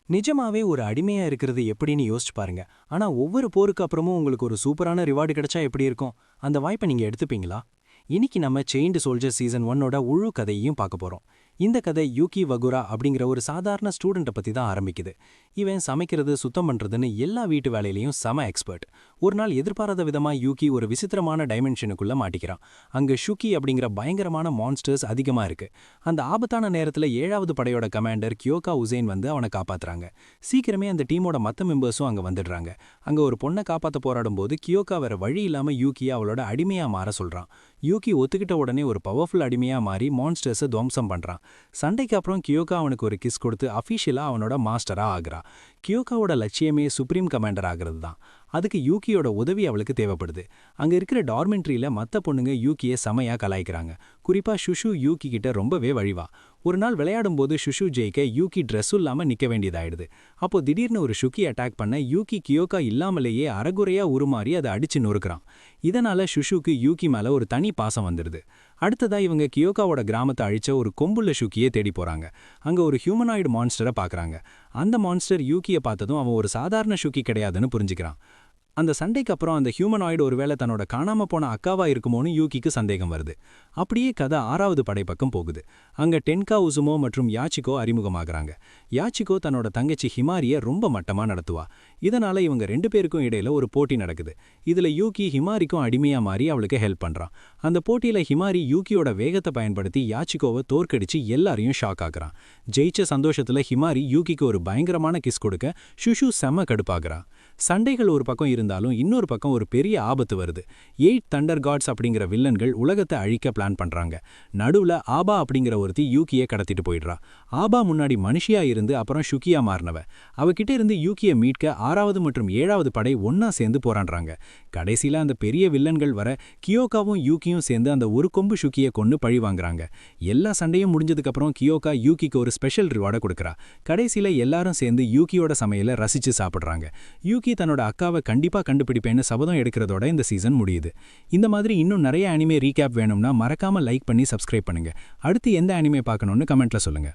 நிஜமாவே ஒரு அடிமையா இருக்கிறது எப்படின்னு யோசிச்சு பாருங்க. ஆனா ஒவ்வொரு போருக்கு அப்புறமும் உங்களுக்கு ஒரு சூப்பரான ரிவார்டு கிடைச்சா எப்படி இருக்கும்? அந்த வாய்ப்பை நீங்க எடுத்துப்பீங்களா? இன்னைக்கு நம்ம செயின்டு சோல்ஜர் சீசன் 1ஓட முழு கதையையும் பார்க்க போறோம். இந்த கதை யூகி வகுரா அப்படிங்கிற ஒரு சாதாரண ஸ்டூடெண்ட்டை பத்தி தான் ஆரம்பிக்குது. இவன் சமைக்கிறது, சுத்தம் பண்றதுன்னு எல்லா வீட்டு வேலையிலையும் செம எக்ஸ்பர்ட். ஒரு நாள் எதிர்பாராத விதமா யூகி ஒரு விசித்திரமான டைமென்ஷனுக்குள்ள மாட்டிக்கிறான். அங்க ஷுகி அப்படிங்கிற பயங்கரமான மான்ஸ்டர்ஸ் அதிகமா இருக்கு. அந்த ஆபத்தான நேரத்துல 7வது படையோட கமாண்டர் கியோகா உசேன் வந்து அவனை காப்பாத்துறாங்க. சீக்கிரமே அந்த டீமோட மத்த மெம்பர்ஸும் அங்க வந்துடுறாங்க. அங்க ஒரு பொண்ணை காப்பாத்த போராடும் போது கியோகா வேற வழி இல்லாம யூகியை அவளோட அடிமையா மாற சொல்றான். யூகி ஒத்துக்கிட்ட உடனே ஒரு பவர்ஃபுல் அடிமையா மாறி மான்ஸ்டர்ஸை துவம்சம் பண்றான். சண்டைக்கு அப்புறம் கியோகா அவனுக்கு ஒரு கிஸ் கொடுத்து அஃபிஷியலா அவனோட மாஸ்டரா ஆகுறா. கியோகாவோட லட்சியமே சுப்ரீம் கமாண்டர் ஆகிறது தான். அதுக்கு யூகியோட உதவி அவளுக்கு தேவைப்படுது. அங்க இருக்கிற டார்மெண்ட்ரியில மத்த பொண்ணுங்க யூகியை செமையா கலாய்க்கிறாங்க. குறிப்பா சுஷு யூகி கிட்ட ரொம்பவே வழிவா. ஒரு நாள் விளையாடும் போது சுஷு ஜெயிக்க யூகி ட்ரெஸ்ஸும் இல்லாம நிக்க வேண்டியதாயிடுது. அப்போ திடீர்னு ஒரு ஷுகி அட்டாக் பண்ண யூகி கியோகா இல்லாமலேயே அரைகுறையா உருமாறி அதை அடிச்சு நொறுக்குறான். இதனால சுஷுக்கு யூகி மேல ஒரு தனி பாசம் வந்துடுது. அடுத்ததா இவங்க கியோகாவோட கிராமத்தை அழிச்ச ஒரு கொம்புள்ள ஷுக்கியே தேடி போறாங்க. அங்க ஒரு ஹியூமனாய்டு மான்ஸ்டரை பாக்குறாங்க. அந்த மான்ஸ்டர் யூகியை பார்த்ததும் அவன் ஒரு சாதாரண ஷுக்கி கிடையாதுன்னு புரிஞ்சுக்கிறான். அந்த சண்டைக்கு அப்புறம் அந்த ஹியூமனாய்டு ஒருவேளை தன்னோட காணாம போன அக்காவா இருக்குமோன்னு யூகிக்கு சந்தேகம் வருது. அப்படியே கதை 6வது படை பக்கம் போகுது. அங்க டென்கா உசுமோ மற்றும் யாச்சிகோ அறிமுகமாகறாங்க. யாச்சிகோ தன்னோட தங்கச்சி ஹிமாரிய ரொம்ப மட்டமா நடத்துவா. இதனால இவங்க 2 பேருக்கும் இடையில ஒரு போட்டி நடக்குது. இதுல யூகி ஹிமாரிக்கும் அடிமையா மாறி அவளுக்கு ஹெல்ப் பண்றான். அந்த போட்டியில ஹிமாரி யூகியோட வேகத்தை பயன்படுத்தி யாச்சிகோவை தோற்கடிச்சு எல்லாரையும் ஷாக் ஆகுறான். ஜெயிச்ச சந்தோஷத்துல ஹிமாரி யூகிக்கு ஒரு பயங்கரமான கிஸ் கொடுக்க சுஷு செம்ம கடுப்பாகிறா. சண்டைகள் ஒரு பக்கம் இருந்தாலும் இன்னொரு பக்கம் ஒரு பெரிய ஆபத்து வருது. 8 தண்டர் காட்ஸ் அப்படிங்கிற வில்லன்கள் உலகத்தை அழிக்க பிளான் பண்றாங்க. நடுவுல ஆபா அப்படிங்கிற ஒருத்தி யூகியை கடத்திட்டு போயிடுறா. ஆபா முன்னாடி மனுஷியா இருந்து அப்புறம் ஷுக்கியா மாறினவ. அவகிட்ட இருந்து யூகியை மீட்க 6வது மற்றும் 7வது படை ஒன்னா சேர்ந்து போராடுறாங்க. கடைசியில அந்த பெரிய வில்லன்கள் வர கியோகாவும் யூகியும் சேர்ந்து அந்த ஒரு கொம்பு ஷுக்கியை கொன்னு பழி வாங்குறாங்க. எல்லா சண்டையும் முடிஞ்சதுக்கு அப்புறம் கியோகா யூகிக்கு ஒரு ஸ்பெஷல் ரிவார்டை கொடுக்கறா. கடைசியில எல்லாரும் சேர்ந்து யூகியோட சமையலை ரசிச்சு சாப்பிடுறாங்க. யூகி தன்னோட அக்காவை கண்டிப்பா கண்டுபிடிப்பேன்னு சபதம் எடுக்கிறதோட இந்த சீசன் முடியுது. இந்த மாதிரி இன்னும் நிறைய அனிமே ரீகேப் வேணும்னா மறக்காம லைக் பண்ணி சப்ஸ்கிரைப் பண்ணுங்க. அடுத்து எந்த அனிமே பார்க்கணும்னு கமெண்ட்ல சொல்லுங்க.